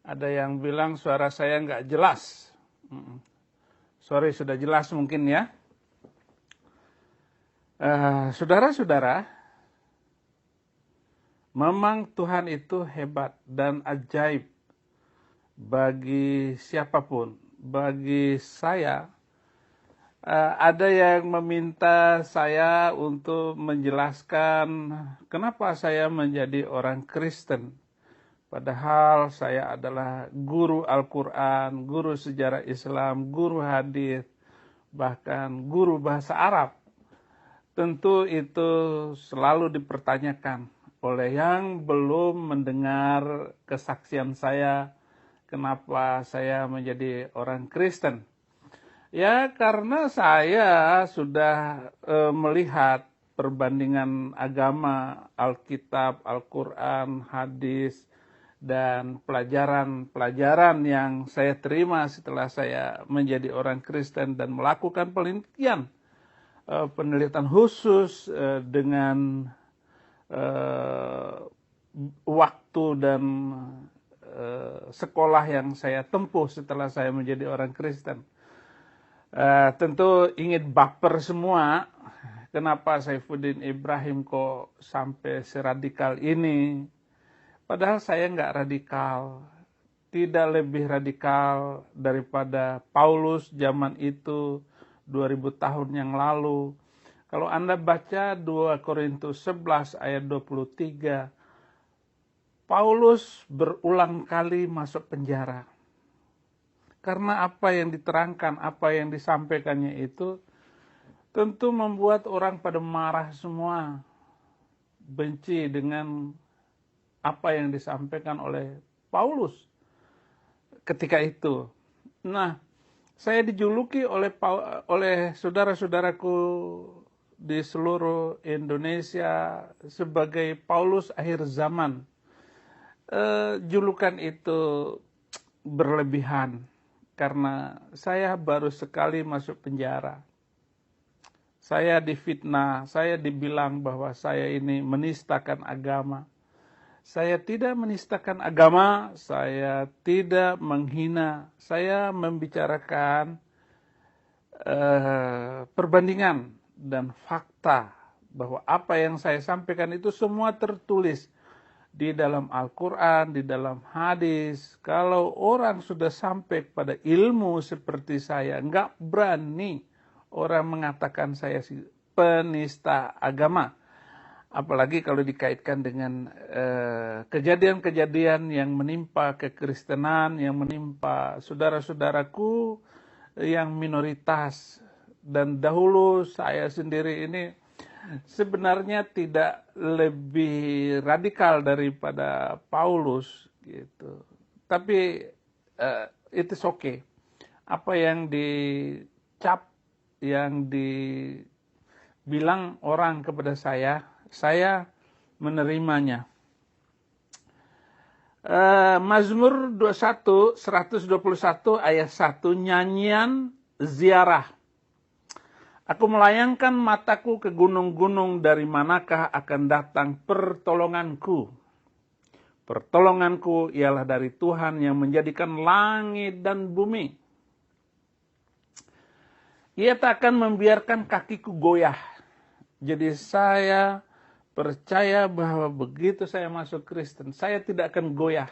Ada yang bilang suara saya nggak jelas. Sorry, sudah jelas mungkin ya. Saudara-saudara, memang Tuhan itu hebat dan ajaib bagi siapapun. Bagi saya, ada yang meminta saya untuk menjelaskan kenapa saya menjadi orang Kristen. Padahal saya adalah guru Al-Quran, guru sejarah Islam, guru hadis, bahkan guru bahasa Arab. Tentu itu selalu dipertanyakan oleh yang belum mendengar kesaksian saya, kenapa saya menjadi orang Kristen. Ya, karena saya sudah melihat perbandingan agama, Alkitab, Al-Quran, hadis, dan pelajaran-pelajaran yang saya terima setelah saya menjadi orang Kristen dan melakukan penelitian khusus dengan waktu dan sekolah yang saya tempuh setelah saya menjadi orang Kristen. Tentu ingin baper semua, kenapa Saifuddin Ibrahim kok sampai seradikal ini. Padahal saya nggak radikal, tidak lebih radikal daripada Paulus zaman itu 2000 tahun yang lalu. Kalau Anda baca 2 Korintus 11 ayat 23, Paulus berulang kali masuk penjara. Karena apa yang diterangkan, apa yang disampaikannya itu tentu membuat orang pada marah semua, benci dengan apa yang disampaikan oleh Paulus ketika itu. Nah, saya dijuluki oleh saudara-saudaraku di seluruh Indonesia sebagai Paulus akhir zaman. Julukan itu berlebihan karena saya baru sekali masuk penjara. Saya difitnah, saya dibilang bahwa saya ini menistakan agama. Saya tidak menistakan agama, saya tidak menghina, saya membicarakan perbandingan dan fakta bahwa apa yang saya sampaikan itu semua tertulis di dalam Al-Quran, di dalam hadis. Kalau orang sudah sampai pada ilmu seperti saya, nggak berani orang mengatakan saya penista agama. Apalagi kalau dikaitkan dengan kejadian-kejadian yang menimpa kekristenan, yang menimpa saudara-saudaraku yang minoritas. Dan dahulu saya sendiri ini sebenarnya tidak lebih radikal daripada Paulus gitu. Tapi it is okay. Apa yang dicap, yang dibilang orang kepada saya menerimanya. Mazmur 121 ayat 1, nyanyian ziarah. Aku melayangkan mataku ke gunung-gunung, dari manakah akan datang pertolonganku. Pertolonganku ialah dari Tuhan yang menjadikan langit dan bumi. Ia tak akan membiarkan kakiku goyah. Jadi saya percaya bahwa begitu saya masuk Kristen, saya tidak akan goyah.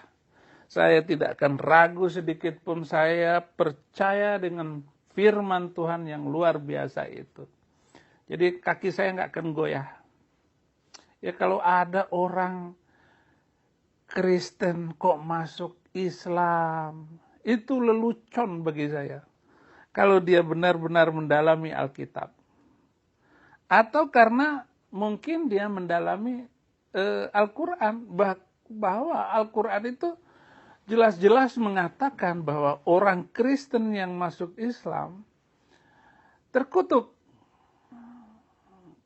Saya tidak akan ragu sedikit pun. Saya percaya dengan firman Tuhan yang luar biasa itu. Jadi kaki saya nggak akan goyah. Ya, kalau ada orang Kristen kok masuk Islam, itu lelucon bagi saya. Kalau dia benar-benar mendalami Alkitab. Atau karena mungkin dia mendalami Al-Quran, bahwa Al-Quran itu jelas-jelas mengatakan bahwa orang Kristen yang masuk Islam terkutuk.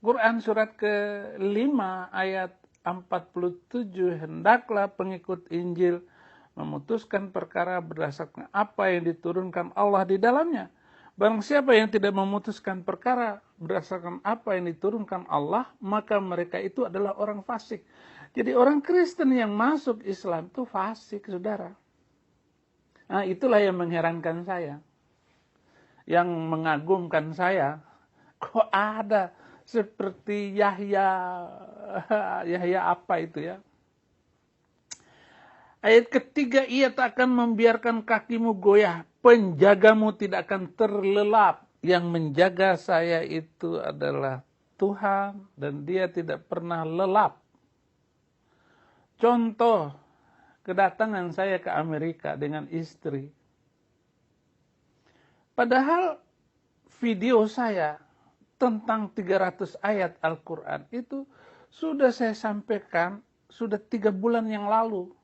Quran surat ke-5 ayat 47, hendaklah pengikut Injil memutuskan perkara berdasarkan apa yang diturunkan Allah di dalamnya. Barang siapa yang tidak memutuskan perkara berdasarkan apa yang diturunkan Allah, maka mereka itu adalah orang fasik. Jadi orang Kristen yang masuk Islam itu fasik, saudara. Nah, itulah yang mengherankan saya. Yang mengagumkan saya, kok ada seperti Yahya, Yahya apa itu ya? Ayat ketiga, ia tak akan membiarkan kakimu goyah, penjagamu tidak akan terlelap. Yang menjaga saya itu adalah Tuhan dan dia tidak pernah lelap. Contoh, kedatangan saya ke Amerika dengan istri. Padahal video saya tentang 300 ayat Al-Quran itu sudah saya sampaikan sudah 3 bulan yang lalu.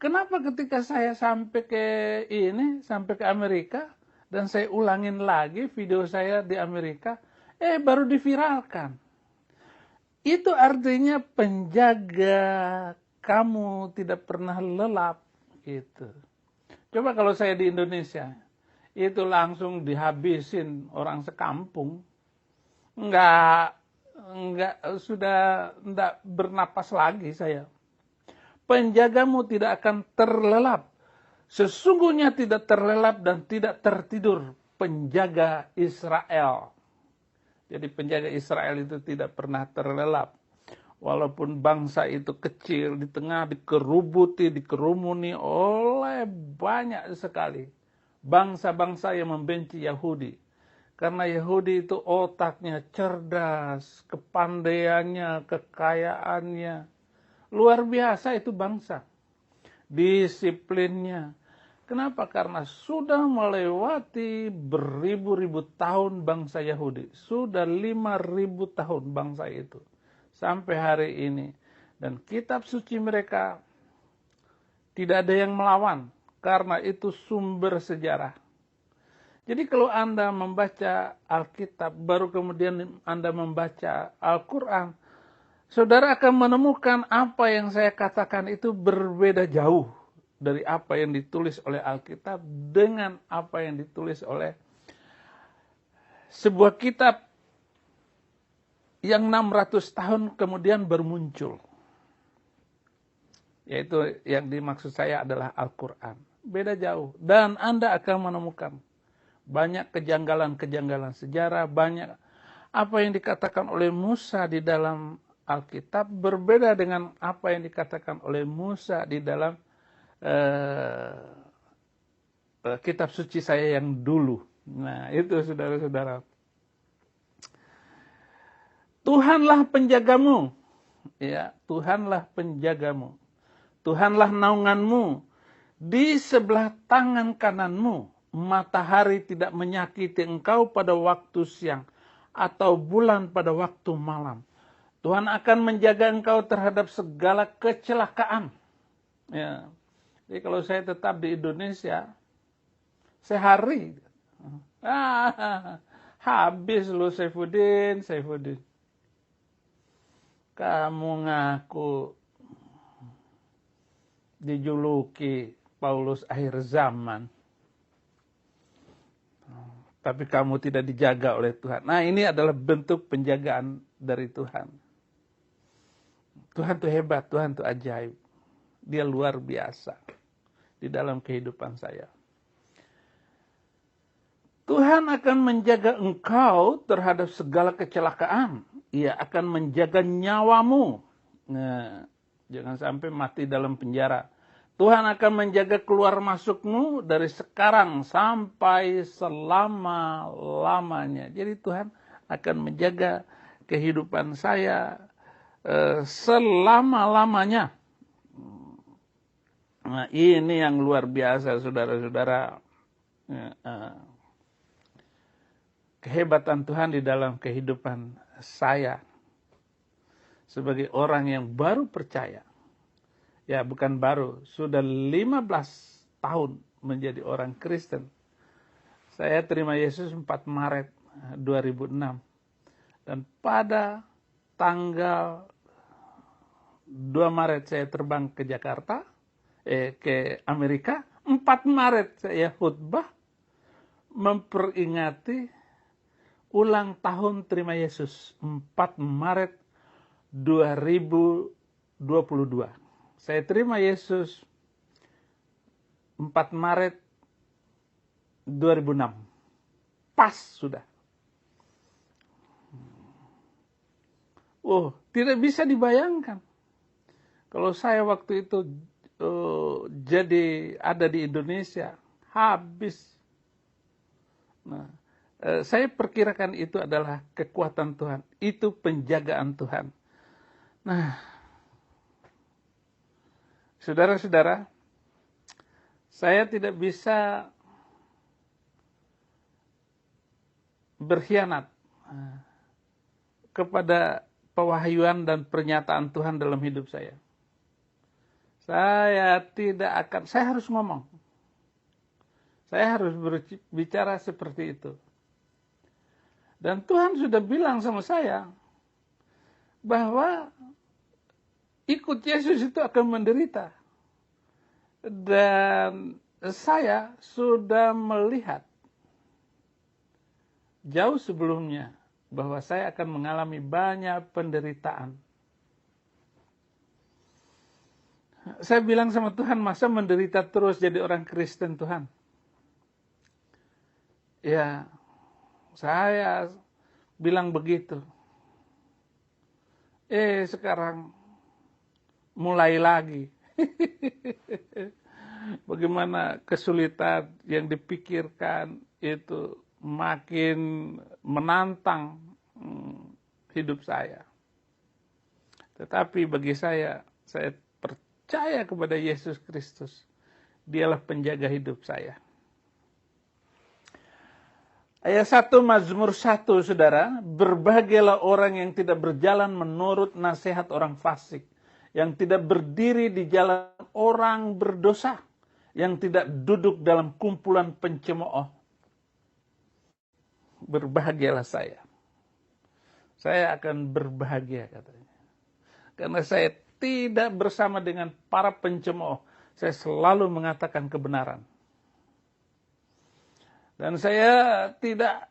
Kenapa ketika saya sampai ke Amerika dan saya ulangin lagi video saya di Amerika, baru diviralkan. Itu artinya penjaga kamu tidak pernah lelap gitu. Coba kalau saya di Indonesia, itu langsung dihabisin orang sekampung. Enggak bernapas lagi saya. Penjagamu tidak akan terlelap. Sesungguhnya tidak terlelap dan tidak tertidur penjaga Israel. Jadi penjaga Israel itu tidak pernah terlelap. Walaupun bangsa itu kecil, di tengah dikerumuni oleh banyak sekali bangsa-bangsa yang membenci Yahudi. Karena Yahudi itu otaknya cerdas, kepandaiannya, kekayaannya. Luar biasa itu bangsa. Disiplinnya. Kenapa? Karena sudah melewati beribu-ribu tahun bangsa Yahudi. Sudah 5.000 tahun bangsa itu. Sampai hari ini. Dan kitab suci mereka tidak ada yang melawan. Karena itu sumber sejarah. Jadi kalau Anda membaca Alkitab, baru kemudian Anda membaca Al-Quran, saudara akan menemukan apa yang saya katakan itu berbeda jauh dari apa yang ditulis oleh Alkitab dengan apa yang ditulis oleh sebuah kitab yang 600 tahun kemudian bermuncul. Yaitu yang dimaksud saya adalah Al-Quran. Beda jauh. Dan Anda akan menemukan banyak kejanggalan-kejanggalan sejarah, banyak apa yang dikatakan oleh Musa di dalam Alkitab berbeda dengan apa yang dikatakan oleh Musa di dalam kitab suci saya yang dulu. Nah, itu saudara-saudara. Tuhanlah penjagamu. Ya, Tuhanlah penjagamu. Tuhanlah naunganmu. Di sebelah tangan kananmu, matahari tidak menyakiti engkau pada waktu siang atau bulan pada waktu malam. Tuhan akan menjaga engkau terhadap segala kecelakaan. Ya. Jadi kalau saya tetap di Indonesia, sehari habis lu Saifuddin. Kamu ngaku dijuluki Paulus akhir zaman. Tapi kamu tidak dijaga oleh Tuhan. Nah, ini adalah bentuk penjagaan dari Tuhan. Tuhan itu hebat, Tuhan itu ajaib. Dia luar biasa di dalam kehidupan saya. Tuhan akan menjaga engkau terhadap segala kecelakaan. Ia akan menjaga nyawamu. Nah, jangan sampai mati dalam penjara. Tuhan akan menjaga keluar masukmu dari sekarang sampai selama-lamanya. Jadi Tuhan akan menjaga kehidupan saya selama-lamanya. Nah, ini yang luar biasa, saudara-saudara. Kehebatan Tuhan di dalam kehidupan saya sebagai orang yang baru percaya. Ya, bukan baru, sudah 15 tahun menjadi orang Kristen. Saya terima Yesus 4 Maret 2006. Dan pada tanggal 2 Maret saya terbang ke Jakarta, ke Amerika. 4 Maret saya khutbah memperingati ulang tahun terima Yesus. 4 Maret 2022. Saya terima Yesus 4 Maret 2006. Pas sudah. Oh, tidak bisa dibayangkan. Kalau saya waktu itu jadi ada di Indonesia, habis. Nah, saya perkirakan itu adalah kekuatan Tuhan. Itu penjagaan Tuhan. Nah, saudara-saudara, saya tidak bisa berkhianat kepada pewahyuan dan pernyataan Tuhan dalam hidup saya. Saya harus ngomong. Saya harus berbicara seperti itu. Dan Tuhan sudah bilang sama saya bahwa ikut Yesus itu akan menderita. Dan saya sudah melihat jauh sebelumnya bahwa saya akan mengalami banyak penderitaan. Saya bilang sama Tuhan, masa menderita terus jadi orang Kristen, Tuhan? Ya, saya bilang begitu. Sekarang mulai lagi. Bagaimana kesulitan yang dipikirkan itu makin menantang hidup saya. Tetapi bagi saya percaya kepada Yesus Kristus. Dialah penjaga hidup saya. Ayat 1 Mazmur 1, saudara. Berbahagialah orang yang tidak berjalan menurut nasihat orang fasik, yang tidak berdiri di jalan orang berdosa, yang tidak duduk dalam kumpulan pencemooh. Berbahagialah saya. Saya akan berbahagia, katanya. Karena saya tidak bersama dengan para pencemooh. Saya selalu mengatakan kebenaran. Dan saya tidak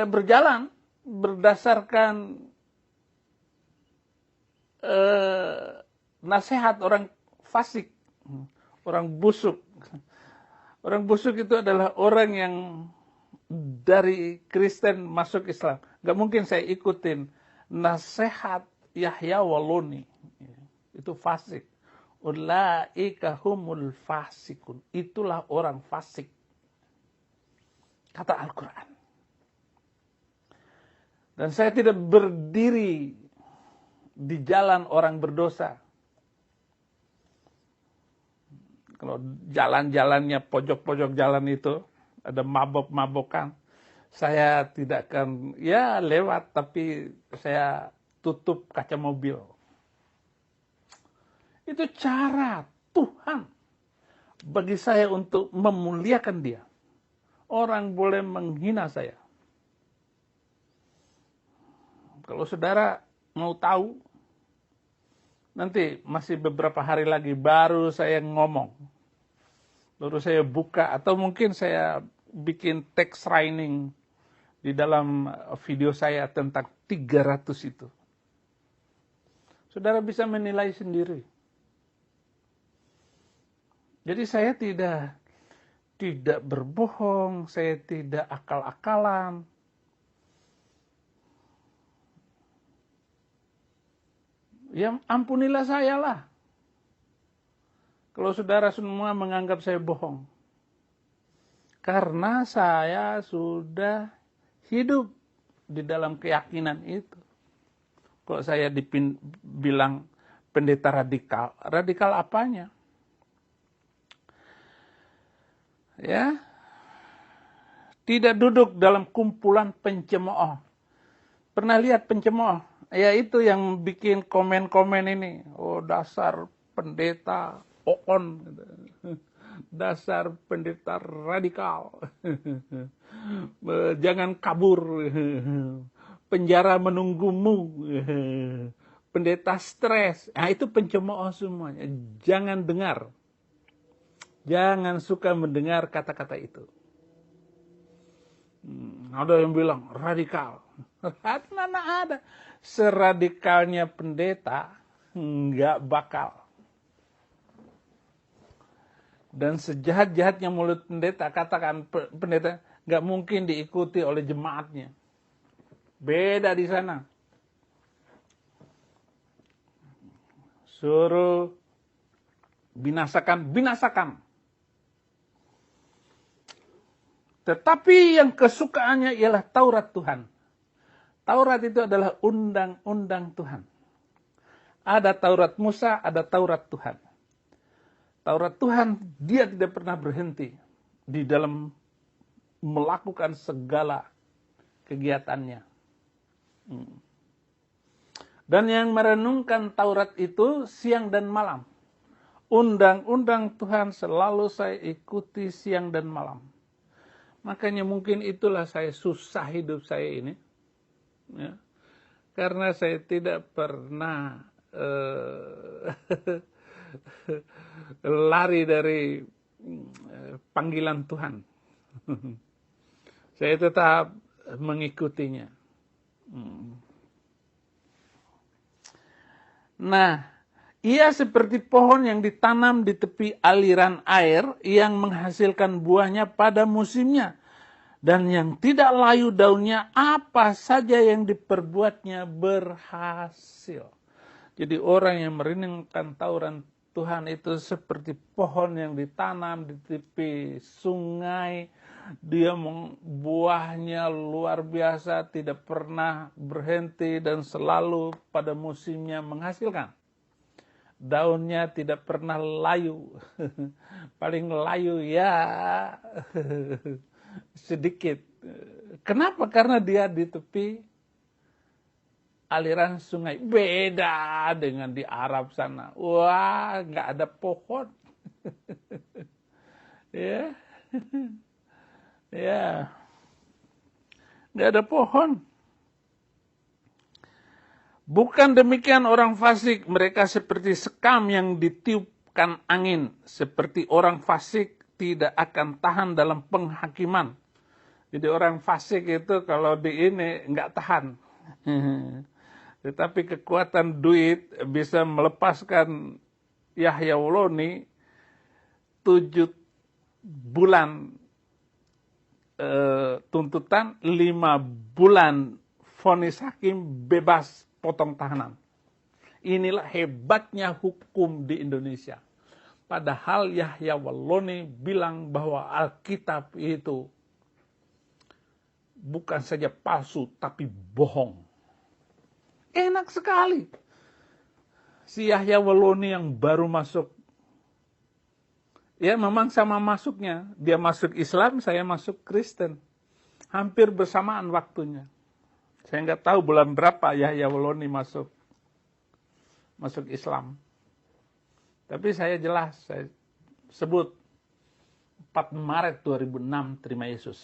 berjalan berdasarkan nasihat orang fasik, orang busuk. Orang busuk itu adalah orang yang dari Kristen masuk Islam. Gak mungkin saya ikutin nasihat Yahya Waloni. Itu fasik. Ulaika humul fasikun. Itulah orang fasik. Kata Al-Quran. Dan saya tidak berdiri di jalan orang berdosa. Kalau jalan-jalannya pojok-pojok jalan itu ada mabok-mabokan, saya tidak akan lewat, tapi saya tutup kaca mobil. Itu cara Tuhan bagi saya untuk memuliakan Dia. Orang boleh menghina saya. Kalau saudara mau tahu, nanti masih beberapa hari lagi baru saya ngomong. Baru saya buka, atau mungkin saya bikin text writing di dalam video saya tentang 300 itu. Saudara bisa menilai sendiri. Jadi saya tidak berbohong, saya tidak akal-akalan. Ya ampunilah saya lah. Kalau saudara semua menganggap saya bohong. Karena saya sudah hidup di dalam keyakinan itu. Kalau saya bilang pendeta radikal, radikal apanya? Ya, tidak duduk dalam kumpulan pencemooh. Pernah lihat pencemooh? Ya itu yang bikin komen-komen ini. Oh dasar pendeta oon, dasar pendeta radikal. Jangan kabur, penjara menunggumu, pendeta stres. Nah itu pencemooh semuanya. Jangan dengar. Jangan suka mendengar kata-kata itu. Ada yang bilang radikal. Mana ada. Seradikalnya pendeta nggak bakal. Dan sejahat-jahatnya mulut pendeta, katakan pendeta, nggak mungkin diikuti oleh jemaatnya. Beda di sana. Suruh binasakan, binasakan. Tetapi yang kesukaannya ialah Taurat Tuhan. Taurat itu adalah undang-undang Tuhan. Ada Taurat Musa, ada Taurat Tuhan. Taurat Tuhan, dia tidak pernah berhenti di dalam melakukan segala kegiatannya. Dan yang merenungkan Taurat itu siang dan malam. Undang-undang Tuhan selalu saya ikuti siang dan malam. Makanya mungkin itulah saya susah hidup saya ini. Ya. Karena saya tidak pernah lari dari panggilan Tuhan. Saya tetap mengikutinya. Nah, ia seperti pohon yang ditanam di tepi aliran air yang menghasilkan buahnya pada musimnya. Dan yang tidak layu daunnya, apa saja yang diperbuatnya berhasil. Jadi orang yang merenungkan Taurat Tuhan itu seperti pohon yang ditanam di tepi sungai. Dia buahnya luar biasa, tidak pernah berhenti dan selalu pada musimnya menghasilkan. Daunnya tidak pernah layu. Paling layu ya sedikit. Kenapa? Karena dia di tepi aliran sungai. Beda dengan di Arab sana. Wah, nggak ada pohon. Ya, ya, nggak ada pohon. Bukan demikian orang fasik, mereka seperti sekam yang ditiupkan angin. Seperti orang fasik tidak akan tahan dalam penghakiman. Jadi orang fasik itu kalau di ini nggak tahan. Tetapi kekuatan duit bisa melepaskan Yahya Woloni 7 bulan tuntutan, 5 bulan vonis hakim bebas potong tahanan. Inilah hebatnya hukum di Indonesia. Padahal Yahya Woloni bilang bahwa Alkitab itu bukan saja palsu, tapi bohong. Enak sekali. Si Yahya Woloni yang baru masuk. Ya memang sama masuknya. Dia masuk Islam, saya masuk Kristen. Hampir bersamaan waktunya. Saya nggak tahu bulan berapa Yahya Woloni masuk Islam. Tapi saya jelas, saya sebut 4 Maret 2006 terima Yesus.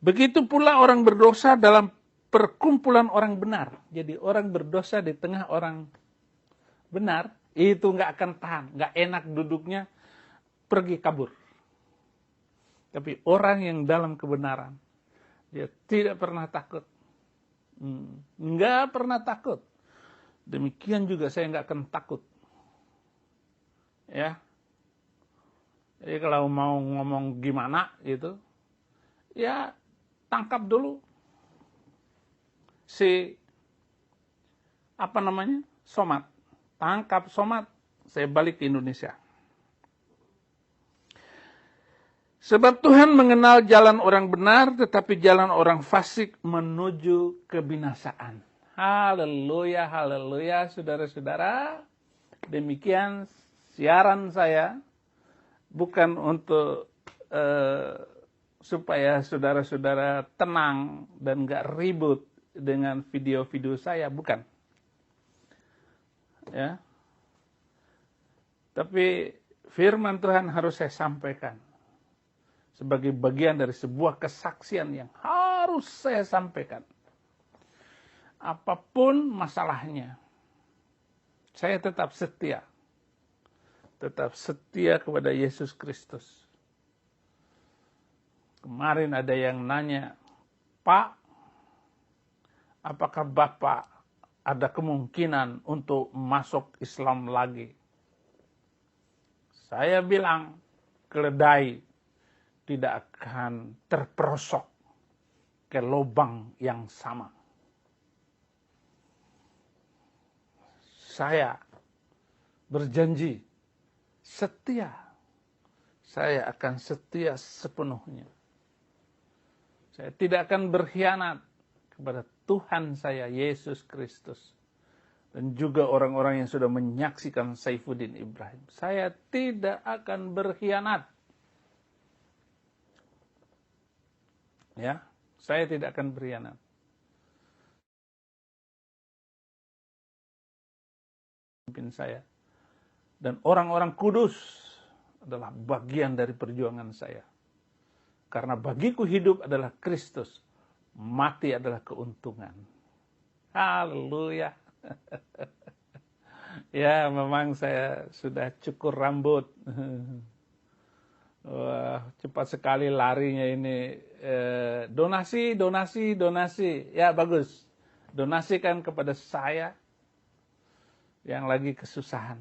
Begitu pula orang berdosa dalam perkumpulan orang benar. Jadi orang berdosa di tengah orang benar, itu nggak akan tahan, nggak enak duduknya, pergi kabur. Tapi orang yang dalam kebenaran, dia tidak pernah takut. Nggak pernah takut. Demikian juga saya nggak akan takut. Ya. Jadi kalau mau ngomong gimana gitu, ya tangkap dulu si Somad. Tangkap Somad, saya balik ke Indonesia. Sebab Tuhan mengenal jalan orang benar, tetapi jalan orang fasik menuju kebinasaan. Haleluya, haleluya, saudara-saudara. Demikian siaran saya, bukan untuk supaya saudara-saudara tenang dan gak ribut dengan video-video saya, bukan. Ya. Tapi firman Tuhan harus saya sampaikan sebagai bagian dari sebuah kesaksian yang harus saya sampaikan. Apapun masalahnya, saya tetap setia. Tetap setia kepada Yesus Kristus. Kemarin ada yang nanya, Pak, apakah Bapak ada kemungkinan untuk masuk Islam lagi. Saya bilang, keledai tidak akan terperosok ke lubang yang sama. Saya berjanji setia. Saya akan setia sepenuhnya. Saya tidak akan berkhianat kepada Tuhan saya, Yesus Kristus. Dan juga orang-orang yang sudah menyaksikan Saifuddin Ibrahim. Saya tidak akan berkhianat. Ya, saya tidak akan berkhianat. Pimpin saya. Dan orang-orang kudus adalah bagian dari perjuangan saya. Karena bagiku hidup adalah Kristus. Mati adalah keuntungan. Haleluya. Ya, memang saya sudah cukur rambut. Wah, cepat sekali larinya ini. Donasi. Ya, bagus. Donasikan kepada saya yang lagi kesusahan.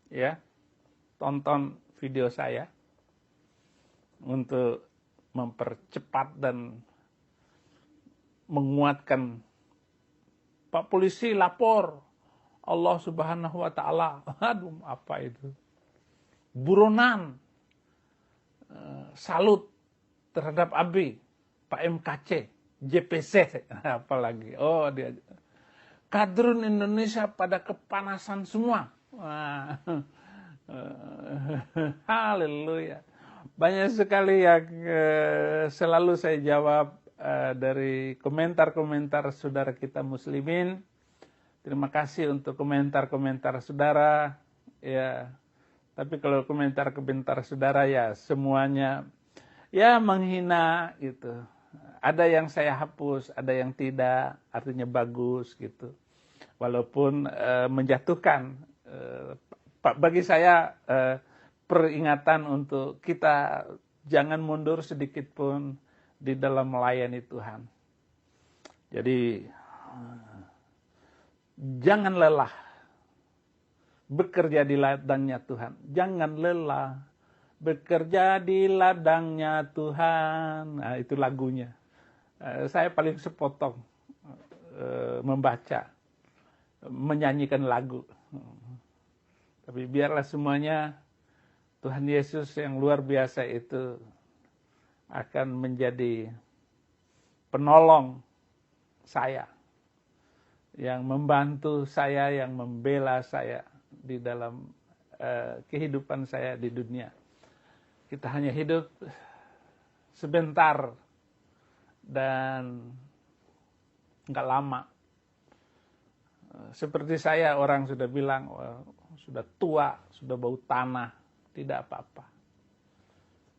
Ya, tonton video saya untuk mempercepat dan menguatkan. Pak polisi lapor Allah Subhanahu wa Ta'ala. Aduh, apa itu? Buronan. Salut terhadap AB, Pak MKC, JPC, apalagi. Oh, dia kadrun Indonesia pada kepanasan semua. Haleluya. Banyak sekali yang selalu saya jawab dari komentar-komentar saudara kita muslimin. Terima kasih untuk komentar-komentar saudara. Ya, tapi kalau komentar-komentar saudara ya semuanya ya menghina gitu. Ada yang saya hapus, ada yang tidak, artinya bagus gitu. Walaupun menjatuhkan. Bagi saya peringatan untuk kita jangan mundur sedikit pun di dalam melayani Tuhan. Jadi jangan lelah bekerja di ladangnya Tuhan. Jangan lelah bekerja di ladangnya Tuhan. Nah, itu lagunya. Saya paling sepotong membaca, menyanyikan lagu. Tapi biarlah semuanya Tuhan Yesus yang luar biasa itu akan menjadi penolong saya, yang membantu saya, yang membela saya di dalam kehidupan saya di dunia. Kita hanya hidup sebentar dan nggak lama. Seperti saya, orang sudah bilang, sudah tua, sudah bau tanah, tidak apa-apa.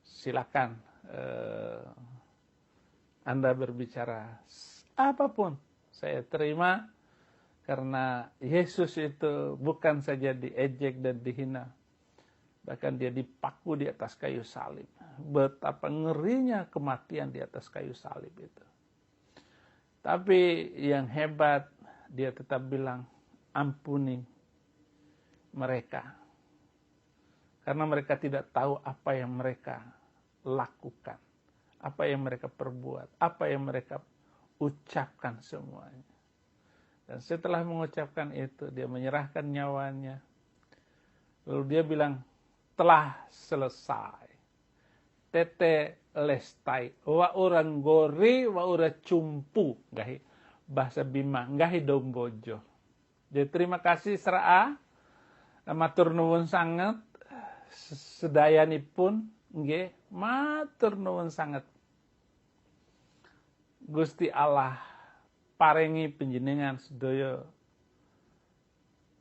Silakan Anda berbicara apapun, saya terima. Karena Yesus itu bukan saja diejek dan dihina, bahkan dia dipaku di atas kayu salib. Betapa ngerinya kematian di atas kayu salib itu. Tapi yang hebat, dia tetap bilang, ampuni mereka. Karena mereka tidak tahu apa yang mereka lakukan, apa yang mereka perbuat, apa yang mereka ucapkan semuanya. Dan setelah mengucapkan itu, dia menyerahkan nyawanya. Lalu dia bilang, telah selesai. Tete lestai. Wa orang gori, wa ora cumpu. Bahasa Bima, ngahi dombojo. Jadi terima kasih Sera'a. Matur nuwun sangat. Sedayanipun, nggih, matur nuwun sangat. Gusti Allah paringi panjenengan sedaya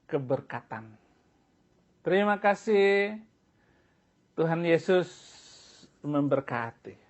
keberkatan. Terima kasih. Tuhan Yesus memberkati.